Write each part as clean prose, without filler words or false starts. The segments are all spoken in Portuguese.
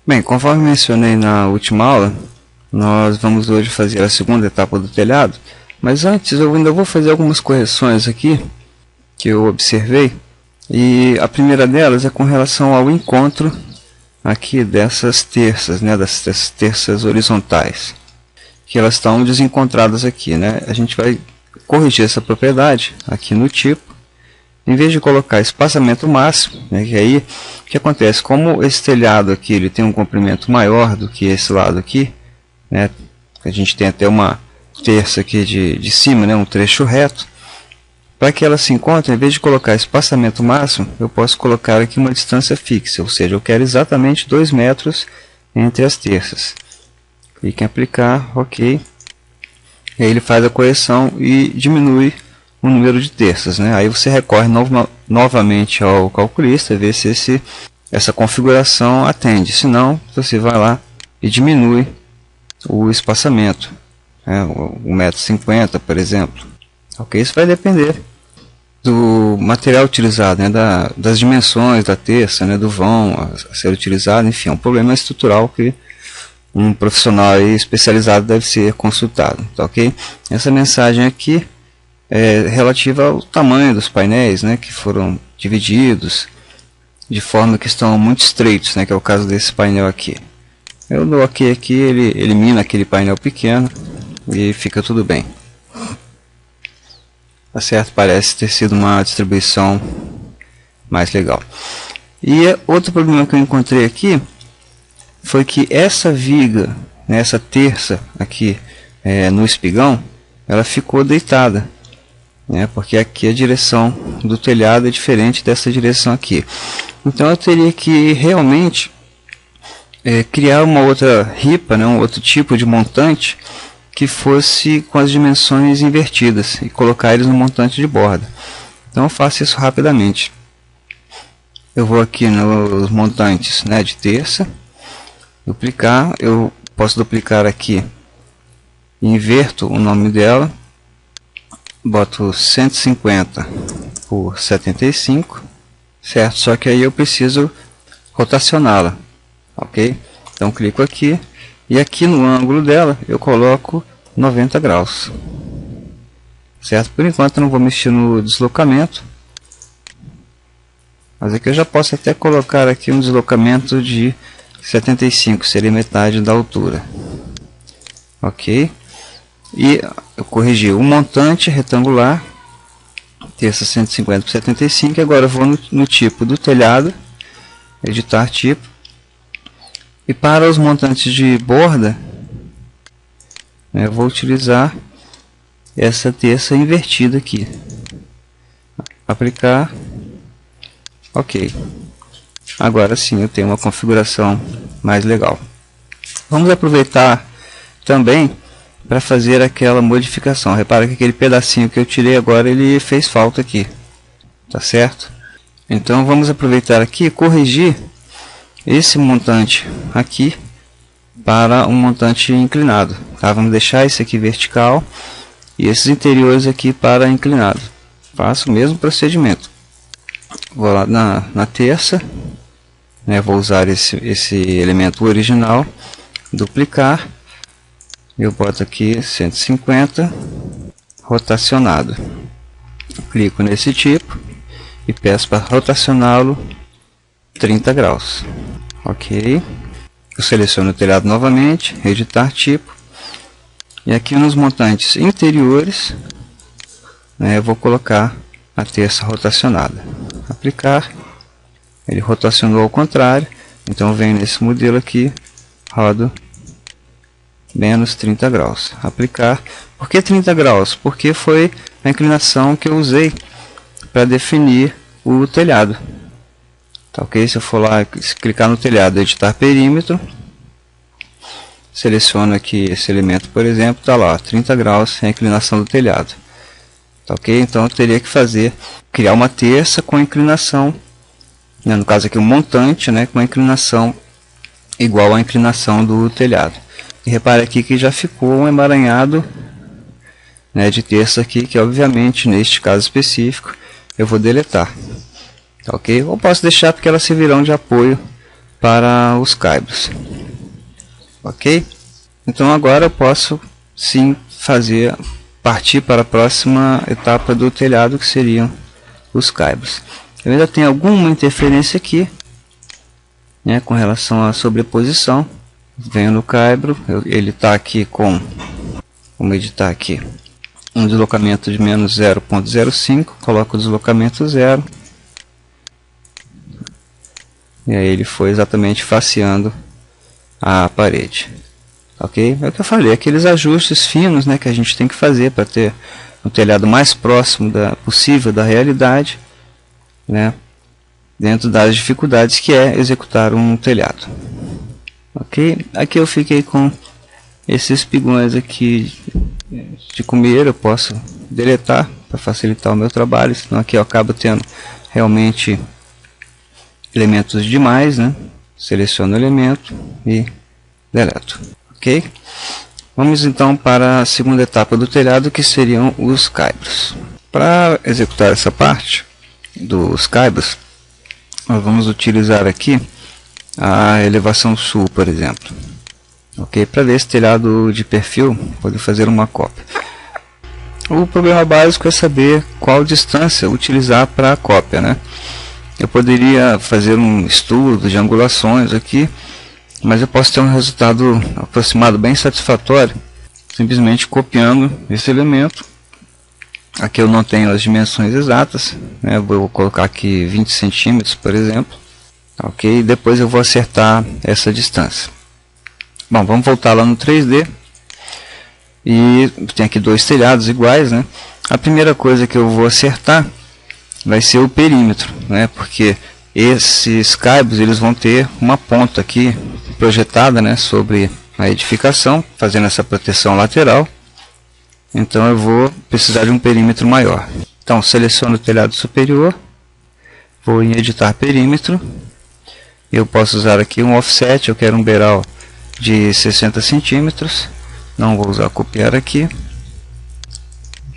Bem, conforme mencionei na última aula, nós vamos hoje fazer a segunda etapa do telhado, mas antes eu ainda vou fazer algumas correções aqui que eu observei, e a primeira delas é com relação ao encontro aqui dessas terças, né, dessas terças horizontais, que elas estão desencontradas aqui, né? A gente vai corrigir essa propriedade aqui no tipo. Em vez de colocar espaçamento máximo, né, que aí o que acontece? Como esse telhado aqui ele tem um comprimento maior do que esse lado aqui, né, a gente tem até uma terça aqui de cima, né, um trecho reto. Para que ela se encontre, em vez de colocar espaçamento máximo, eu posso colocar aqui uma distância fixa, ou seja, eu quero exatamente 2 metros entre as terças. Clique em aplicar, ok. E aí ele faz a correção e diminui o número de terças, né? Aí você recorre novamente ao calculista, ver se essa configuração atende. Se não, você vai lá e diminui o espaçamento, né? 1,50 m, por exemplo. Ok? Isso vai depender do material utilizado, né? Das dimensões da terça, né? Do vão a ser utilizado, enfim, é um problema estrutural que um profissional aí especializado deve ser consultado, tá ok? Essa mensagem aqui é relativa ao tamanho dos painéis, né, que foram divididos de forma que estão muito estreitos, né, que é o caso desse painel aqui. Eu dou ok aqui, ele elimina aquele painel pequeno e fica tudo bem. Tá certo? Parece ter sido uma distribuição mais legal. E outro problema que eu encontrei aqui foi que essa viga, né, essa terça aqui no espigão, ela ficou deitada, né, porque aqui a direção do telhado é diferente dessa direção aqui. Então eu teria que realmente criar uma outra ripa, né, um outro tipo de montante que fosse com as dimensões invertidas e colocar eles no montante de borda. Então eu faço isso rapidamente. Eu vou aqui nos montantes, né, de terça, duplicar, eu posso duplicar aqui, inverto o nome dela, boto 150 por 75, certo? Só que aí eu preciso rotacioná-la, ok? Então clico aqui e aqui no ângulo dela eu coloco 90 graus, certo? Por enquanto eu não vou mexer no deslocamento, mas aqui eu já posso até colocar aqui um deslocamento de 75, seria metade da altura, ok? E eu corrigi o montante retangular, terça 150 por 75, e agora eu vou no tipo do telhado, editar tipo, e para os montantes de borda, né, eu vou utilizar essa terça invertida aqui, aplicar, ok. Agora sim eu tenho uma configuração mais legal. Vamos aproveitar também para fazer aquela modificação. Repara que aquele pedacinho que eu tirei agora ele fez falta aqui, tá certo? Então vamos aproveitar aqui e corrigir esse montante aqui para um montante inclinado, tá? Vamos deixar esse aqui vertical e esses interiores aqui para inclinado. Faço o mesmo procedimento. Vou lá na terça, né, vou usar esse elemento original, duplicar, eu boto aqui 150, rotacionado. Clico nesse tipo e peço para rotacioná-lo 30 graus. Ok. Eu seleciono o telhado novamente, editar tipo. E aqui nos montantes interiores, né, eu vou colocar a terça rotacionada. Aplicar. Ele rotacionou ao contrário. Então eu venho nesse modelo aqui, rodo menos 30 graus. Aplicar. Por que 30 graus? Porque foi a inclinação que eu usei para definir o telhado. Tá ok? Se eu for lá clicar no telhado, editar perímetro, seleciono aqui esse elemento, por exemplo, está lá, 30 graus é a inclinação do telhado. Tá ok? Então eu teria que criar uma terça com inclinação, né, no caso aqui um montante, né, com a inclinação igual à inclinação do telhado. E repare aqui que já ficou um emaranhado, né, de terça aqui, que obviamente neste caso específico eu vou deletar. Tá ok? Ou posso deixar porque elas servirão de apoio para os caibros. Ok? Então agora eu posso sim partir para a próxima etapa do telhado, que seriam os caibros. Eu ainda tenho alguma interferência aqui, né, com relação à sobreposição. Venho no caibro, ele está aqui com, vamos editar aqui, um deslocamento de menos 0,05, coloco o deslocamento 0, e aí ele foi exatamente faceando a parede. Ok? É o que eu falei, aqueles ajustes finos, né, que a gente tem que fazer para ter um telhado mais próximo possível da realidade, né, dentro das dificuldades que é executar um telhado. Ok? Aqui eu fiquei com esses espigões aqui de comer, eu posso deletar para facilitar o meu trabalho, senão aqui eu acabo tendo realmente elementos demais, né? Seleciono o elemento e deleto. Ok? Vamos então para a segunda etapa do telhado, que seriam os caibros. Para executar essa parte dos caibros, nós vamos utilizar aqui a elevação sul, por exemplo. Ok? Para ver esse telhado de perfil, poder fazer uma cópia. O problema básico é saber qual distância utilizar para a cópia, né? Eu poderia fazer um estudo de angulações aqui, mas eu posso ter um resultado aproximado bem satisfatório simplesmente copiando esse elemento. Aqui eu não tenho as dimensões exatas, né? Eu vou colocar aqui 20 centímetros, por exemplo. Ok, depois eu vou acertar essa distância. Bom, vamos voltar lá no 3D. E tem aqui dois telhados iguais, né? A primeira coisa que eu vou acertar vai ser o perímetro, né? Porque esses caibros, eles vão ter uma ponta aqui projetada, né, sobre a edificação, fazendo essa proteção lateral. Então eu vou precisar de um perímetro maior. Então seleciono o telhado superior, vou em editar perímetro. Eu posso usar aqui um offset, eu quero um beiral de 60 centímetros. Não vou usar copiar aqui.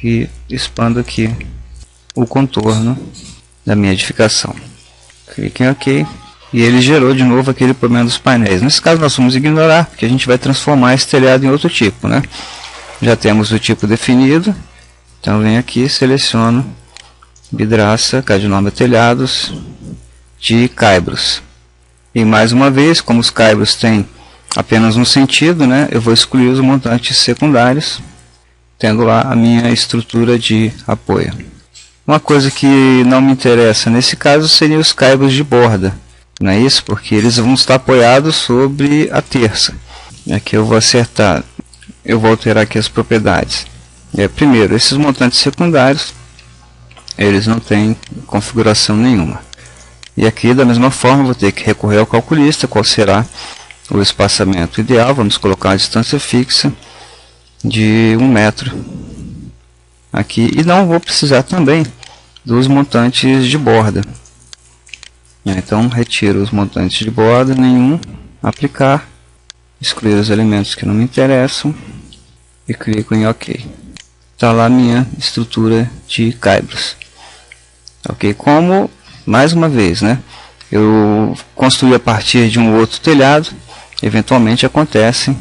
E expando aqui o contorno da minha edificação. Clique em OK. E ele gerou de novo aquele problema dos painéis. Nesse caso nós vamos ignorar, porque a gente vai transformar esse telhado em outro tipo, né? Já temos o tipo definido. Então venho aqui, seleciono vidraça, codinome telhados de caibros. E mais uma vez, como os caibros têm apenas um sentido, né, eu vou excluir os montantes secundários, tendo lá a minha estrutura de apoio. Uma coisa que não me interessa nesse caso seriam os caibros de borda, não é isso? Porque eles vão estar apoiados sobre a terça. Aqui eu vou acertar, eu vou alterar aqui as propriedades. Primeiro, esses montantes secundários, eles não têm configuração nenhuma. E aqui da mesma forma vou ter que recorrer ao calculista, qual será o espaçamento ideal. Vamos colocar uma distância fixa de 1 metro aqui, e não vou precisar também dos montantes de borda. Então retiro os montantes de borda, nenhum, aplicar, excluir os elementos que não me interessam e clico em OK. Está lá a minha estrutura de caibros. Ok, como mais uma vez, né, eu construí a partir de um outro telhado, eventualmente acontecem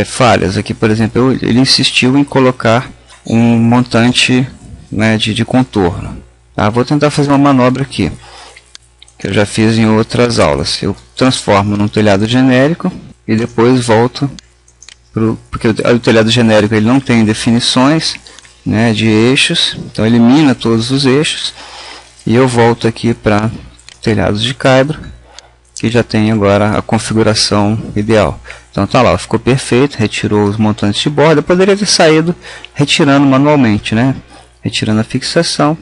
falhas. Aqui, por exemplo, ele insistiu em colocar um montante, né, de contorno. Tá? Vou tentar fazer uma manobra aqui, que eu já fiz em outras aulas. Eu transformo num telhado genérico e depois volto porque o telhado genérico ele não tem definições, né, de eixos, então elimina todos os eixos. E eu volto aqui para telhados de caibro, que já tem agora a configuração ideal. Então tá lá, ficou perfeito, retirou os montantes de borda. Eu poderia ter saído retirando manualmente, né? Retirando a fixação,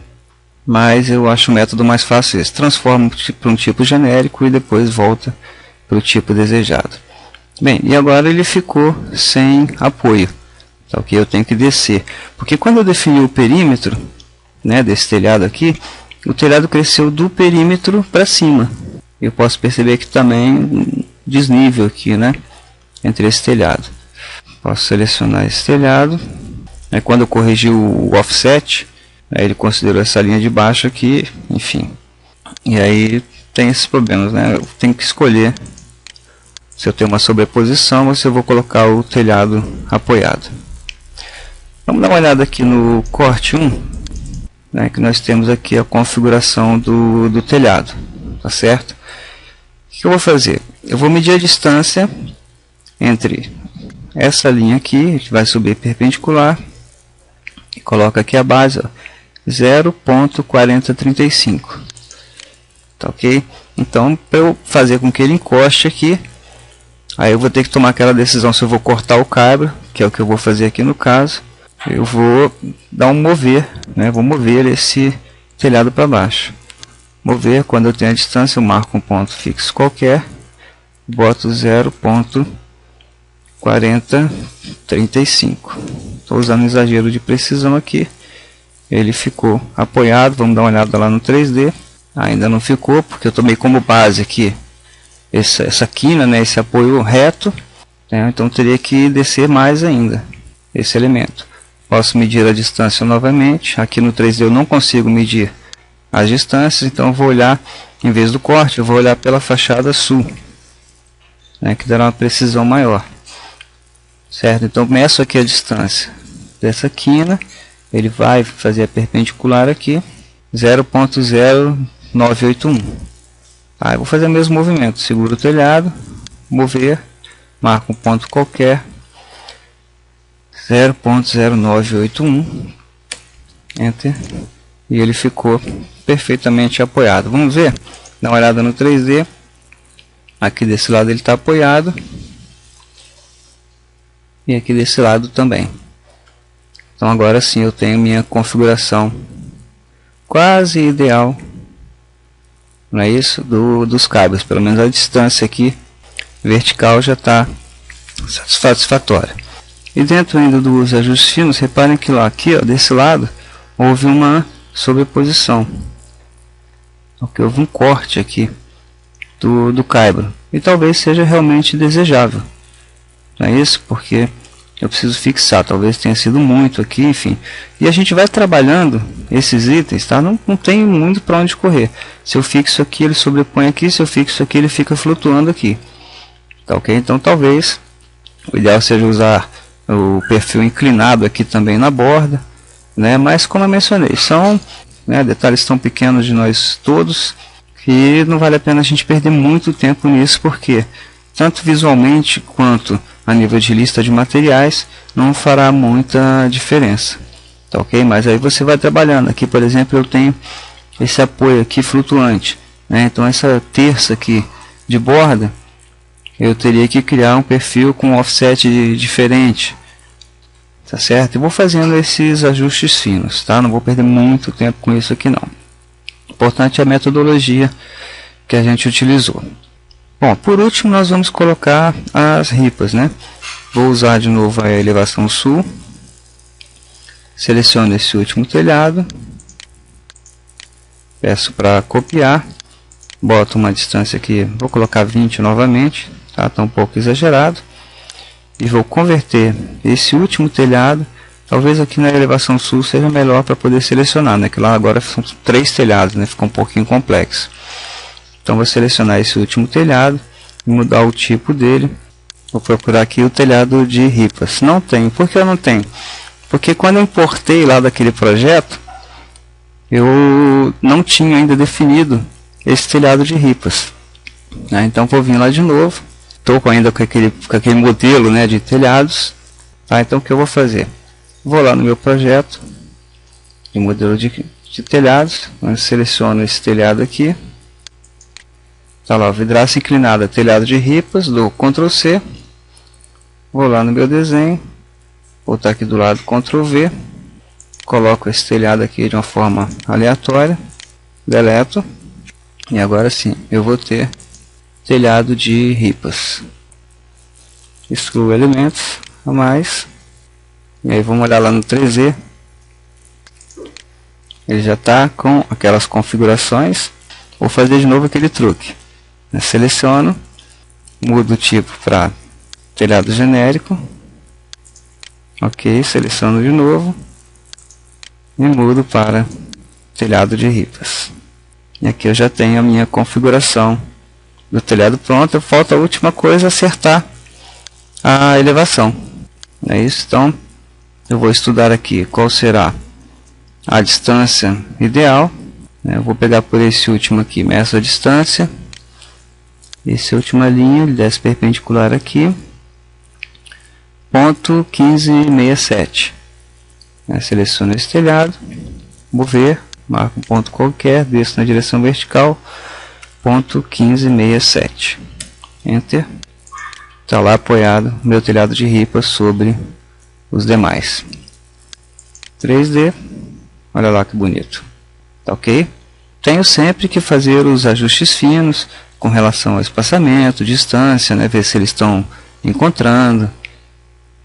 mas eu acho o método mais fácil esse. Transforma para um tipo genérico e depois volta para o tipo desejado. Bem, e agora ele ficou sem apoio. Tá, ok? Eu tenho que descer, porque quando eu defini o perímetro, né, desse telhado aqui, o telhado cresceu do perímetro para cima. Eu posso perceber que também desnível aqui, né, entre esse telhado. Posso selecionar esse telhado. Quando eu corrigi o offset, ele considerou essa linha de baixo aqui, enfim. E aí tem esses problemas, né? Eu tenho que escolher se eu tenho uma sobreposição ou se eu vou colocar o telhado apoiado. Vamos dar uma olhada aqui no corte 1, né, que nós temos aqui a configuração do telhado, tá certo? O que eu vou fazer? Eu vou medir a distância entre essa linha aqui, que vai subir perpendicular, e coloco aqui a base, 0,4035. Tá ok? Então, para eu fazer com que ele encoste aqui, aí eu vou ter que tomar aquela decisão se eu vou cortar o cabo, que é o que eu vou fazer aqui no caso. Eu vou dar um mover, né? Vou mover esse telhado para baixo. Mover, quando eu tenho a distância, eu marco um ponto fixo qualquer, boto 0,4035. Estou usando exagero de precisão aqui. Ele ficou apoiado. Vamos dar uma olhada lá no 3D. Ainda não ficou, porque eu tomei como base aqui essa quina, né? Esse apoio reto, né? Então teria que descer mais ainda esse elemento. Posso medir a distância novamente. Aqui no 3D eu não consigo medir as distâncias, então eu vou olhar, em vez do corte, eu vou olhar pela fachada sul, né, que dará uma precisão maior. Certo? Então meço aqui a distância dessa quina, ele vai fazer a perpendicular aqui, 0,0981. Tá, eu vou fazer o mesmo movimento, seguro o telhado, mover, marco um ponto qualquer, 0,0981, enter, e ele ficou perfeitamente apoiado. Vamos ver? Dá uma olhada no 3D. Aqui desse lado ele está apoiado, e aqui desse lado também. Então agora sim eu tenho minha configuração quase ideal, não é isso? Dos cabos, pelo menos a distância aqui vertical já está satisfatória. E dentro ainda dos ajustes finos, reparem que lá aqui, ó, desse lado, houve uma sobreposição. Okay, houve um corte aqui do caibro. E talvez seja realmente desejável. Não é isso? Porque eu preciso fixar. Talvez tenha sido muito aqui, enfim. E a gente vai trabalhando esses itens, tá? Não tem muito para onde correr. Se eu fixo aqui, ele sobrepõe aqui. Se eu fixo aqui, ele fica flutuando aqui. Tá ok? Então talvez o ideal seja usar o perfil inclinado aqui também na borda, né? Mas como eu mencionei, são, né, detalhes tão pequenos de nós todos que não vale a pena a gente perder muito tempo nisso, porque tanto visualmente quanto a nível de lista de materiais não fará muita diferença, tá ok? Mas aí você vai trabalhando. Aqui, por exemplo, eu tenho esse apoio aqui flutuante, né? Então essa terça aqui de borda eu teria que criar um perfil com offset diferente, tá certo? Eu vou fazendo esses ajustes finos, tá? Não vou perder muito tempo com isso aqui não. O importante é a metodologia que a gente utilizou. Bom, por último nós vamos colocar as ripas, né? Vou usar de novo a elevação sul. Seleciono esse último telhado. Peço para copiar. Boto uma distância aqui, vou colocar 20 novamente. Tá um pouco exagerado, e vou converter esse último telhado. Talvez aqui na elevação sul seja melhor para poder selecionar, né? Que lá agora são 3 telhados, né? Ficou um pouquinho complexo. Então vou selecionar esse último telhado e mudar o tipo dele. Vou procurar aqui o telhado de ripas. Não tem. Por que eu não tenho? Porque quando eu importei lá daquele projeto, eu não tinha ainda definido esse telhado de ripas, né? Então vou vir lá de novo. Estou ainda com aquele modelo, né, de telhados, tá? Então o que eu vou fazer? Vou lá no meu projeto de modelo de telhados, eu seleciono esse telhado aqui, tá lá, vidraça inclinada, telhado de ripas, dou Ctrl C, vou lá no meu desenho, vou estar aqui do lado, Ctrl V, coloco esse telhado aqui de uma forma aleatória, deleto, e agora sim eu vou ter telhado de ripas. Excluo elementos a mais. E aí vamos olhar lá no 3D. Ele já está com aquelas configurações. Vou fazer de novo aquele truque. Eu seleciono, mudo o tipo para telhado genérico. Ok, seleciono de novo. E mudo para telhado de ripas. E aqui eu já tenho a minha configuração do telhado pronta. Falta a última coisa, acertar a elevação. É isso. Então eu vou estudar aqui qual será a distância ideal. Eu vou pegar por esse último aqui, meço a distância. Essa última linha, ele desce perpendicular aqui. Ponto 1567. Seleciono esse telhado. Mover, marco um ponto qualquer, desço na direção vertical. Ponto 1567. Enter. Está lá apoiado meu telhado de ripa sobre os demais. 3D. Olha lá que bonito. Tá ok? Tenho sempre que fazer os ajustes finos com relação ao espaçamento, distância, né? Ver se eles estão encontrando.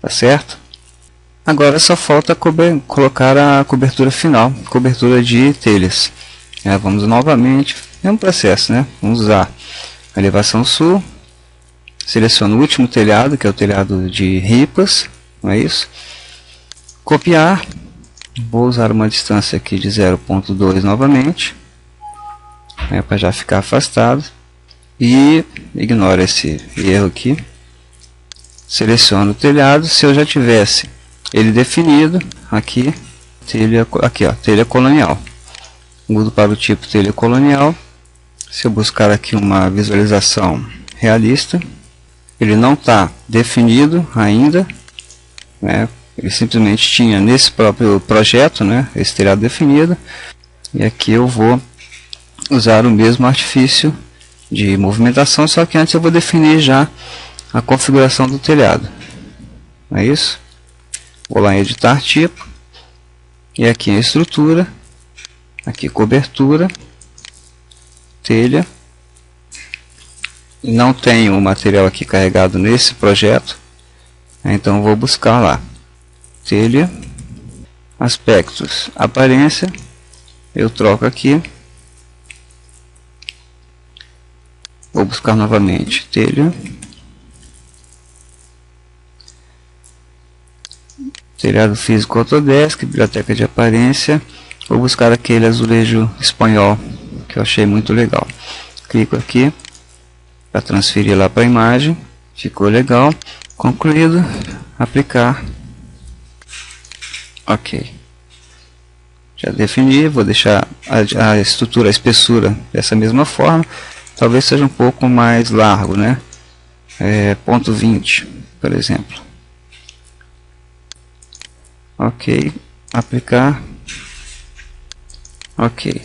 Tá certo? Agora só falta colocar a cobertura final, cobertura de telhas. Vamos novamente, mesmo processo, né? Vamos usar a elevação sul. Seleciono o último telhado, que é o telhado de ripas. Não é isso? Copiar. Vou usar uma distância aqui de 0.2 novamente, para já ficar afastado. E ignoro esse erro aqui. Seleciono o telhado. Se eu já tivesse ele definido, aqui, telha colonial. Mudo para o tipo telha colonial. Se eu buscar aqui uma visualização realista, ele não está definido ainda, né? Ele simplesmente tinha nesse próprio projeto, né, esse telhado definido. E aqui eu vou usar o mesmo artifício de movimentação, só que antes eu vou definir já a configuração do telhado. É isso? Vou lá em editar tipo, e aqui em estrutura, aqui cobertura, telha. Não tenho o material aqui carregado nesse projeto, então vou buscar lá. Telha, aspectos, aparência, eu troco aqui, vou buscar novamente telha, telhado físico Autodesk, biblioteca de aparência, vou buscar aquele azulejo espanhol que eu achei muito legal. Clico aqui para transferir lá para a imagem, ficou legal, concluído, aplicar. Ok, já defini, vou deixar a estrutura, a espessura dessa mesma forma, talvez seja um pouco mais largo, né? Ponto 20, por exemplo. Ok, aplicar. Ok,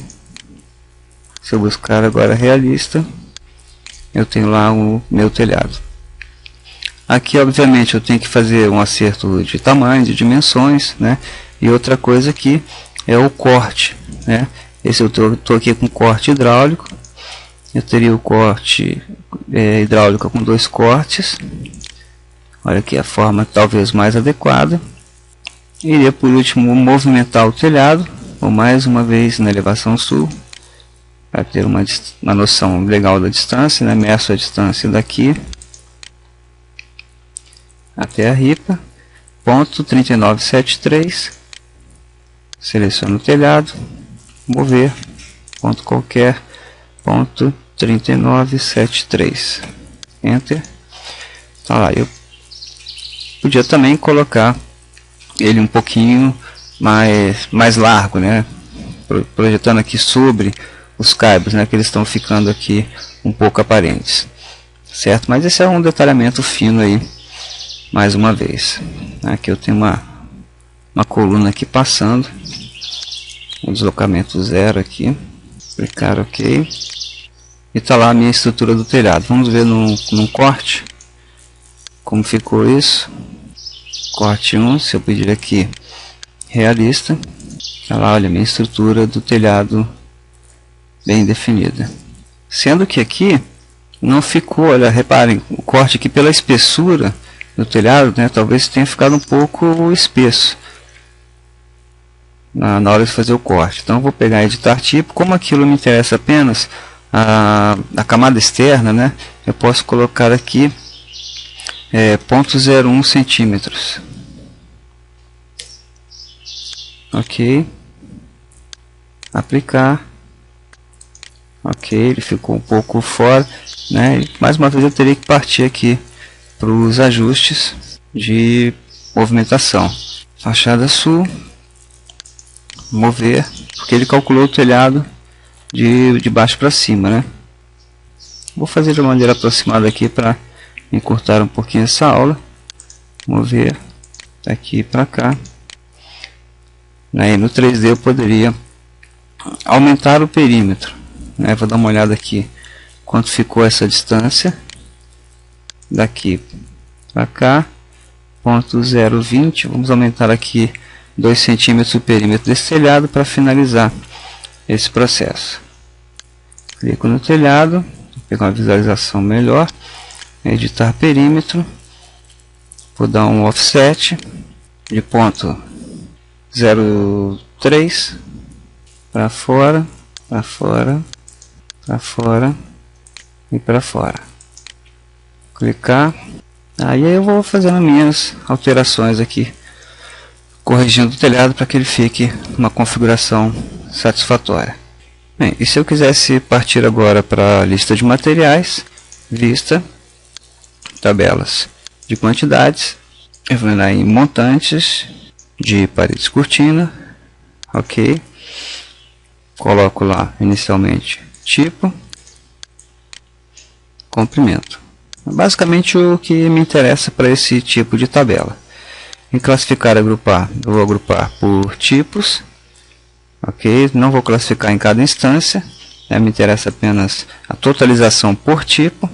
se eu buscar agora realista, eu tenho lá o meu telhado. Aqui obviamente eu tenho que fazer um acerto de tamanho, de dimensões, né? E outra coisa aqui é o corte, né? Esse eu estou aqui com corte hidráulico. Eu teria o corte hidráulico com 2 cortes. Olha aqui a forma talvez mais adequada. Iria por último movimentar o telhado, ou mais uma vez na elevação sul, para ter uma noção legal da distância, né? Meço a distância daqui até a ripa, ponto 3973, seleciono o telhado, mover, ponto qualquer, ponto 3973, enter. Tá lá, eu podia também colocar ele um pouquinho mais largo, né? Projetando aqui sobre os cabos, né? Que eles estão ficando aqui um pouco aparentes, certo? Mas esse é um detalhamento fino aí. Mais uma vez, aqui eu tenho uma coluna aqui passando, um deslocamento 0 aqui, clicar ok, e está lá a minha estrutura do telhado. Vamos ver num corte como ficou isso. Corte 1, se eu pedir aqui realista, está lá, olha, minha estrutura do telhado bem definida. Sendo que aqui não ficou, olha, reparem, o corte aqui pela espessura do telhado, né, talvez tenha ficado um pouco espesso na hora de fazer o corte. Então vou pegar e editar tipo, como aquilo me interessa apenas a camada externa, né, eu posso colocar aqui 0,01 centímetros. Ok, aplicar, Ok, ele ficou um pouco fora, né? E mais uma vez eu teria que partir aqui para os ajustes de movimentação. Fachada sul, mover, porque ele calculou o telhado de baixo para cima, né? Vou fazer de uma maneira aproximada aqui para encurtar um pouquinho essa aula. Mover daqui para cá. Né? E no 3D eu poderia aumentar o perímetro. Né? Vou dar uma olhada aqui quanto ficou essa distância. Daqui para cá, ponto 0,20. Vamos aumentar aqui 2 centímetros o perímetro desse telhado para finalizar esse processo. Clico no telhado, vou pegar uma visualização melhor, editar perímetro, vou dar um offset de ponto 0,3 para fora, para fora, para fora e para fora. Clicar, aí eu vou fazendo minhas alterações aqui, corrigindo o telhado para que ele fique uma configuração satisfatória. Bem, e se eu quisesse partir agora para a lista de materiais, vista, tabelas de quantidades, eu vou lá em montantes de paredes cortina, ok, coloco lá inicialmente tipo, comprimento. Basicamente o que me interessa para esse tipo de tabela. Em classificar e agrupar, eu vou agrupar por tipos, ok, não vou classificar em cada instância, né? Me interessa apenas a totalização por tipo.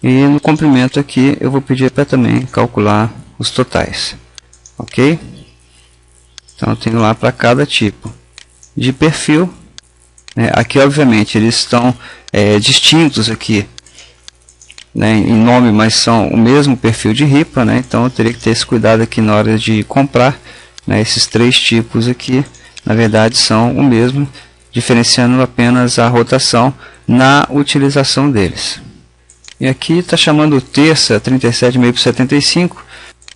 E no comprimento aqui eu vou pedir para também calcular os totais, ok? Então eu tenho lá para cada tipo de perfil, né? Aqui obviamente eles estão distintos aqui, né, em nome, mas são o mesmo perfil de ripa, né? Então eu teria que ter esse cuidado aqui na hora de comprar, né? Esses 3 tipos aqui na verdade são o mesmo, diferenciando apenas a rotação na utilização deles. E aqui está chamando terça 37,5 por 75,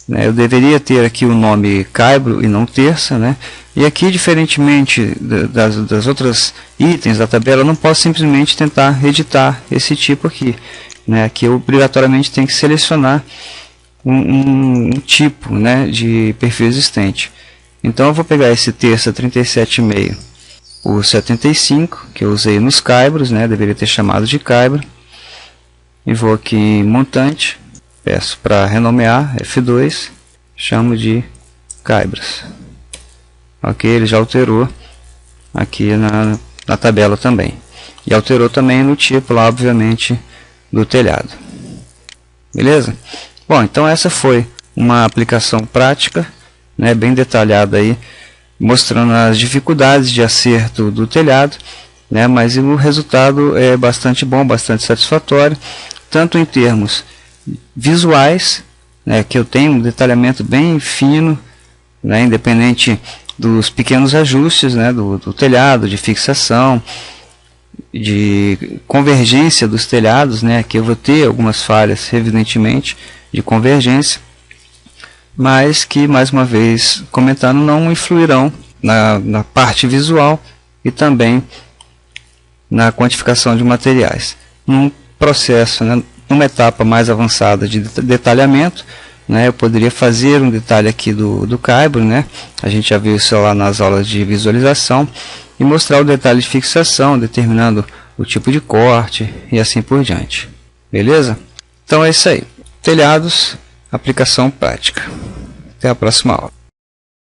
né? Eu deveria ter aqui o nome caibro e não terça, né? E aqui, diferentemente das outras itens da tabela, eu não posso simplesmente tentar editar esse tipo aqui, né? Aqui eu obrigatoriamente tenho que selecionar um tipo, né, de perfil existente. Então eu vou pegar esse terça 37,5 por 75, que eu usei nos caibros, né? Deveria ter chamado de caibro. E vou aqui em montante, peço para renomear, F2, chamo de caibros. Ok, ele já alterou aqui na tabela também. E alterou também no tipo lá, obviamente, do telhado. Beleza? Bom, então essa foi uma aplicação prática, né, bem detalhada aí, mostrando as dificuldades de acerto do telhado, né, mas o resultado é bastante bom, bastante satisfatório, tanto em termos visuais, né, que eu tenho um detalhamento bem fino, né, independente dos pequenos ajustes, né, do telhado, de fixação, de convergência dos telhados, né, que eu vou ter algumas falhas, evidentemente, de convergência, mas que, mais uma vez comentando, não influirão na parte visual e também na quantificação de materiais. Num processo, né, numa etapa mais avançada de detalhamento, né, eu poderia fazer um detalhe aqui do caibro, né, a gente já viu isso lá nas aulas de visualização, e mostrar o detalhe de fixação, determinando o tipo de corte e assim por diante. Beleza? Então é isso aí. Telhados, aplicação prática. Até a próxima aula.